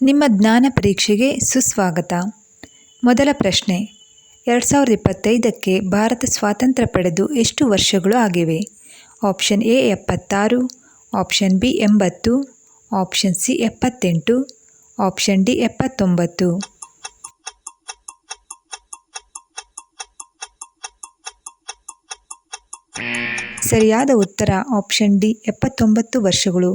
ನಿಮ್ಮ ಜ್ಞಾನ ಪರೀಕ್ಷೆಗೆ ಸುಸ್ವಾಗತ. ಮೊದಲ ಪ್ರಶ್ನೆ, 2025ಕ್ಕೆ ಭಾರತ ಸ್ವಾತಂತ್ರ್ಯ ಪಡೆದು ಎಷ್ಟು ವರ್ಷಗಳು ಆಗಿವೆ? Option A 76, option B 80, option C 78, option D 79. ಸರಿಯಾದ ಉತ್ತರ ಆಪ್ಷನ್ ಡಿ 79 ವರ್ಷಗಳು.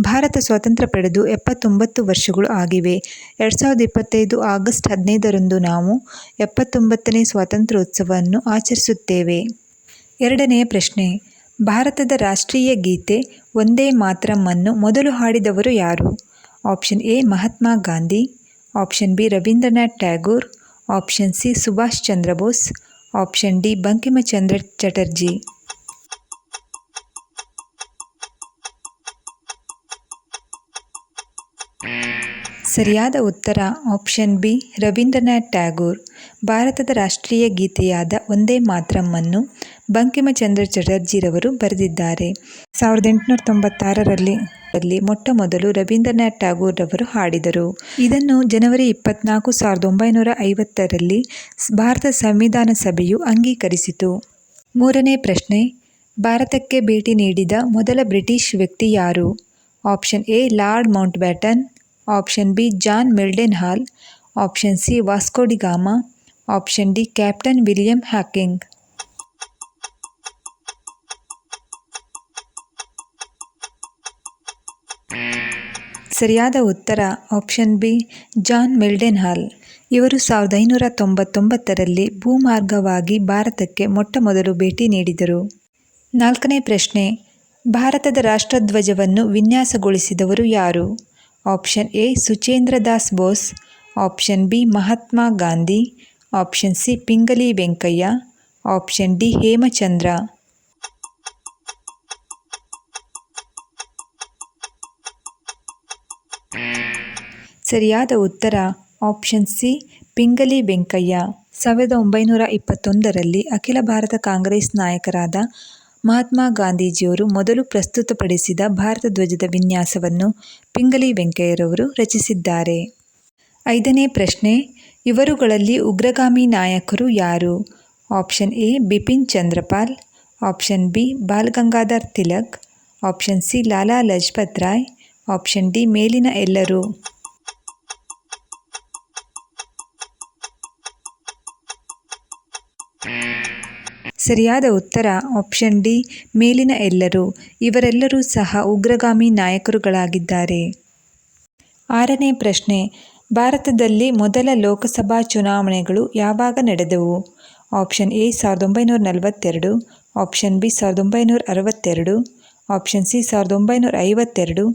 ಭಾರತ ಸ್ವಾತಂತ್ರ್ಯ ಪಡೆದು 79 ವರ್ಷಗಳು ಆಗಿವೆ. 2025 ಆಗಸ್ಟ್ 15ರಂದು ನಾವು 79ನೇ ಸ್ವಾತಂತ್ರ್ಯೋತ್ಸವವನ್ನು ಆಚರಿಸುತ್ತೇವೆ. ಎರಡನೆಯ ಪ್ರಶ್ನೆ, ಭಾರತದ ರಾಷ್ಟ್ರೀಯ ಗೀತೆ ವಂದೇ ಮಾತರಂ ಅನ್ನು ಮೊದಲು ಹಾಡಿದವರು ಯಾರು? Option A Mahatma Gandhi, option B Rabindranath Tagore, option C Subhash Chandra Bose, option D Bankimchandra Chatterjee. ಸರಿಯಾದ ಉತ್ತರ ಆಪ್ಷನ್ ಬಿ ರವೀಂದ್ರನಾಥ್ ಟ್ಯಾಗೋರ್. ಭಾರತದ ರಾಷ್ಟ್ರೀಯ ಗೀತೆಯಾದ ವಂದೇ ಮಾತರಂ ಅನ್ನು ಬಂಕಿಮಚಂದ್ರ ಚಟರ್ಜಿರವರು ಬರೆದಿದ್ದಾರೆ. 1896ರಲ್ಲಿ ಮೊಟ್ಟ ಮೊದಲು ರವೀಂದ್ರನಾಥ್ ಟ್ಯಾಗೋರ್ ರವರು ಹಾಡಿದರು. ಇದನ್ನು ಜನವರಿ 24, 1950ರಲ್ಲಿ ಭಾರತ ಸಂವಿಧಾನ ಸಭೆಯು ಅಂಗೀಕರಿಸಿತು. ಮೂರನೇ ಪ್ರಶ್ನೆ, ಭಾರತಕ್ಕೆ ಭೇಟಿ ನೀಡಿದ ಮೊದಲ ಬ್ರಿಟಿಷ್ ವ್ಯಕ್ತಿ ಯಾರು? Option A Lord Mountbatten, option B John Mildenhall, option C Vasco da Gama, option D captain William Hawkins. ಸರಿಯಾದ ಉತ್ತರ option B John Mildenhall. ಇವರು 1599ರಲ್ಲಿ ಭೂಮಾರ್ಗವಾಗಿ ಭಾರತಕ್ಕೆ ಮೊಟ್ಟ ಮೊದಲು ಭೇಟಿ ನೀಡಿದರು. ನಾಲ್ಕನೇ ಪ್ರಶ್ನೆ, ಭಾರತದ ರಾಷ್ಟ್ರಧ್ವಜವನ್ನು ವಿನ್ಯಾಸಗೊಳಿಸಿದವರು ಯಾರು? Option A Suchendra Das Bose, option B Mahatma Gandhi, option C Pingali Venkayya, option D Hemachandra. ಸರಿಯಾದ ಉತ್ತರ ಆಪ್ಷನ್ ಸಿ ಪಿಂಗಲಿ ವೆಂಕಯ್ಯ. 1921ರಲ್ಲಿ ಅಖಿಲ ಭಾರತ ಕಾಂಗ್ರೆಸ್ ನಾಯಕರಾದ ಮಹಾತ್ಮ ಗಾಂಧೀಜಿಯವರು ಮೊದಲು ಪ್ರಸ್ತುತಪಡಿಸಿದ ಭಾರತ ಧ್ವಜದ ವಿನ್ಯಾಸವನ್ನು ಪಿಂಗಲಿ ವೆಂಕಯ್ಯರವರು ರಚಿಸಿದ್ದಾರೆ. ಐದನೇ ಪ್ರಶ್ನೆ, ಇವರುಗಳಲ್ಲಿ ಉಗ್ರಗಾಮಿ ನಾಯಕರು ಯಾರು? Option A Bipin Chandrapal, option B Bal Gangadhar Tilak, option C Lala Lajpat Rai, option D ಮೇಲಿನ ಎಲ್ಲರೂ. ಸರಿಯಾದ ಉತ್ತರ ಆಪ್ಷನ್ ಡಿ ಮೇಲಿನ ಎಲ್ಲರೂ. ಇವರೆಲ್ಲರೂ ಸಹ ಉಗ್ರಗಾಮಿ ನಾಯಕರುಗಳಾಗಿದ್ದಾರೆ. ಆರನೇ ಪ್ರಶ್ನೆ, ಭಾರತದಲ್ಲಿ ಮೊದಲ ಲೋಕಸಭಾ ಚುನಾವಣೆಗಳು ಯಾವಾಗ ನಡೆದವು? Option A 1942, option B 1962, option C 1952,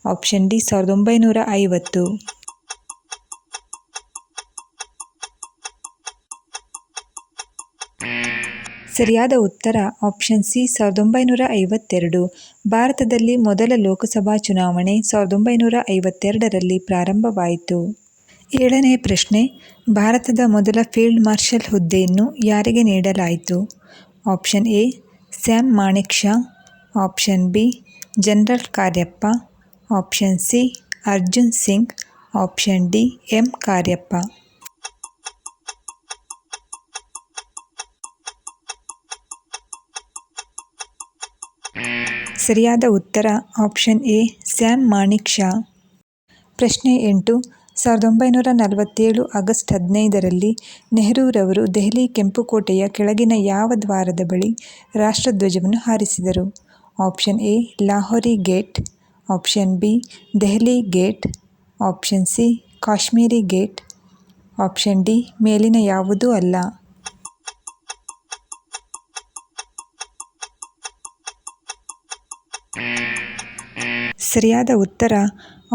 option D 1950. ಸರಿಯಾದ ಉತ್ತರ ಆಪ್ಷನ್ ಸಿ 1952. ಭಾರತದಲ್ಲಿ ಮೊದಲ ಲೋಕಸಭಾ ಚುನಾವಣೆ 1952ರಲ್ಲಿ ಪ್ರಾರಂಭವಾಯಿತು. ಏಳನೇ ಪ್ರಶ್ನೆ, ಭಾರತದ ಮೊದಲ ಫೀಲ್ಡ್ ಮಾರ್ಷಲ್ ಹುದ್ದೆಯನ್ನು ಯಾರಿಗೆ ನೀಡಲಾಯಿತು? Option A Sam Manekshaw, option B general Cariappa, option C Arjan Singh, option D M Cariappa. ಸರಿಯಾದ ಉತ್ತರ option A Sam Manekshaw. ಪ್ರಶ್ನೆ 8, 1947 ಆಗಸ್ಟ್ 15ರಲ್ಲಿ ನೆಹರೂರವರು ದೆಹಲಿ ಕೆಂಪುಕೋಟೆಯ ಕೆಳಗಿನ ಯಾವ ದ್ವಾರದ ಬಳಿ ರಾಷ್ಟ್ರಧ್ವಜವನ್ನು ಹಾರಿಸಿದರು? Option A Lahori gate, option B Delhi gate, option C Kashmiri gate, option D ಮೇಲಿನ ಯಾವುದೂ ಅಲ್ಲ. ಸರಿಯಾದ ಉತ್ತರ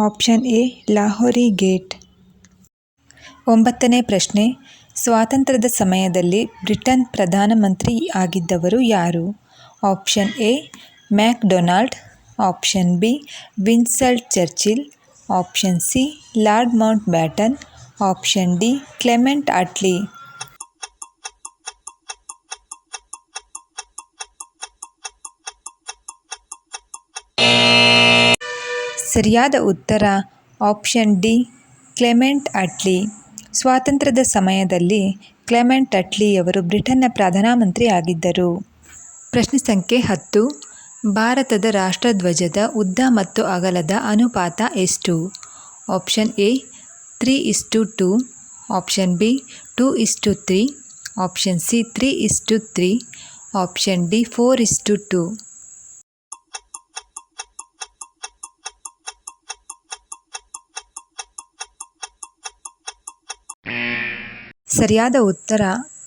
ಆಪ್ಷನ್ ಎ ಲಾಹೋರಿ ಗೇಟ್. 9ನೇ ಪ್ರಶ್ನೆ, ಸ್ವಾತಂತ್ರ್ಯದ ಸಮಯದಲ್ಲಿ ಬ್ರಿಟನ್ ಪ್ರಧಾನಮಂತ್ರಿ ಆಗಿದ್ದವರು ಯಾರು? Option A MacDonald, option B Winston Churchill, option C Lord Mountbatten, option D Clement Attlee. ಸರಿಯಾದ ಉತ್ತರ ಆಪ್ಷನ್ ಡಿ ಕ್ಲೆಮೆಂಟ್ ಅಟ್ಲಿ. ಸ್ವಾತಂತ್ರ್ಯದ ಸಮಯದಲ್ಲಿ ಕ್ಲೆಮೆಂಟ್ ಅಟ್ಲಿಯವರು ಬ್ರಿಟನ್ನ ಪ್ರಧಾನಮಂತ್ರಿ ಆಗಿದ್ದರು. ಪ್ರಶ್ನೆ ಸಂಖ್ಯೆ 10. ಭಾರತದ ರಾಷ್ಟ್ರಧ್ವಜದ ಉದ್ದ ಮತ್ತು ಅಗಲದ ಅನುಪಾತ ಎಷ್ಟು? Option A 3:2, option B 2:3, option C 3:3, option D 4:2. ಸರಿಯಾದ ಉತ್ತರ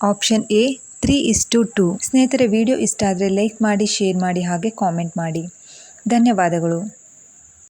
ಆಪ್ಷನ್ ಎ 3:2. ಸ್ನೇಹಿತರೆ, ವಿಡಿಯೋ ಇಷ್ಟ ಆದರೆ ಲೈಕ್ ಮಾಡಿ, ಶೇರ್ ಮಾಡಿ ಹಾಗೆ ಕಾಮೆಂಟ್ ಮಾಡಿ. ಧನ್ಯವಾದಗಳು.